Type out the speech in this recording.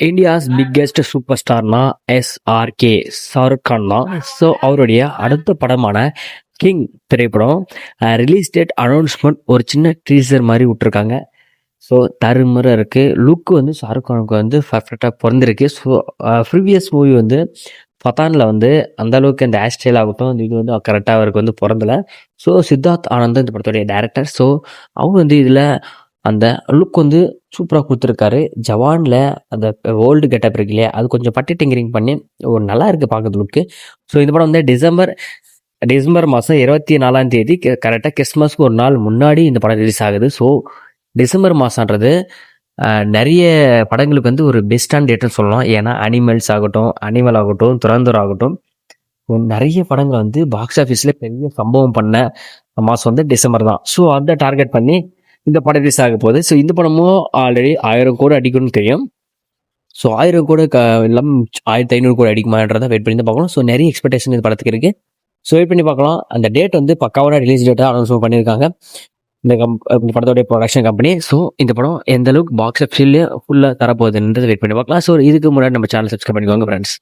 India's biggest super ஸ்டார்னா SRK Shahrukh Khan தான். So அவருடைய அடுத்த படமான கிங் திரைப்படம் ரிலீஸ் டேட் அனௌன்ஸ்மெண்ட் ஒரு சின்ன டீசர் மாதிரி விட்டுருக்காங்க. ஸோ தருமுறை இருக்குது. லுக்கு வந்து ஷாருக் கானுக்கு வந்து பர்ஃபெக்டாக பிறந்திருக்கு. ஸோ ப்ரீவியஸ் மூவி வந்து பத்தானில் வந்து அந்த அளவுக்கு அந்த ஹேர் ஸ்டைல் ஆகட்டும் இது வந்து கரெக்டாக அவருக்கு வந்து பிறந்தலை. ஸோ சித்தார்த் ஆனந்த் இந்த படத்துடைய டேரக்டர். ஸோ அவங்க வந்து இதில் அந்த லுக் வந்து சூப்பராக கொடுத்துருக்காரு. ஜவானில் அந்த ஓல்டு கெட்டப் இருக்கு இல்லையா, அது கொஞ்சம் பட்டி டிங்கரிங் பண்ணி ஒரு நல்லா இருக்குது பார்க்குறது லுக்கு. ஸோ இந்த படம் வந்து டிசம்பர் மாதம் 24 கரெக்டாக கிறிஸ்மஸ்க்கு ஒரு நாள் முன்னாடி இந்த படம் ரிலீஸ் ஆகுது. ஸோ டிசம்பர் மாதன்றது நிறைய படங்களுக்கு வந்து ஒரு பெஸ்டான டேட்டுன்னு சொல்லலாம். ஏன்னா அனிமல் ஆகட்டும் துரந்தர் ஆகட்டும் நிறைய படங்கள் வந்து பாக்ஸ் ஆஃபீஸில் பெரிய சம்பவம் பண்ண மாதம் வந்து டிசம்பர் தான். ஸோ அதை டார்கெட் பண்ணி இந்த படம் ரிலீஸ் ஆக போகுது. ஸோ இந்த படமும் ஆல்ரெடி 1000 கோடி அடிக்கணும்னு தெரியும். ஸோ 1000 கோடி இல்லாமல் 1500 கோடி அடிக்குமான்றதை வெயிட் பண்ணி தான் பார்க்கணும். ஸோ நிறைய எக்ஸ்பெக்டேஷன் இந்த படத்துக்கு இருக்குது. ஸோ வெயிட் பண்ணி பார்க்கலாம். அந்த டேட் வந்து பக்காவான ரிலீஸ் டேட்டாக அனௌன்ஸ் பண்ணியிருக்காங்க இந்த படத்தோடைய ப்ரொடக்ஷன் கம்பெனி. ஸோ இந்த படம் எந்த அளவுக்கு பாக்ஸ் ஆஃபீஸ்லேயே ஃபுல்லாக தரப்போகுதுன்றது வெயிட் பண்ணி பார்க்கலாம். ஸோ இதுக்கு முன்னாடி நம்ம சேனல் சப்ஸ்கிரைப் பண்ணிக்கோங்க ஃப்ரெண்ட்ஸ்.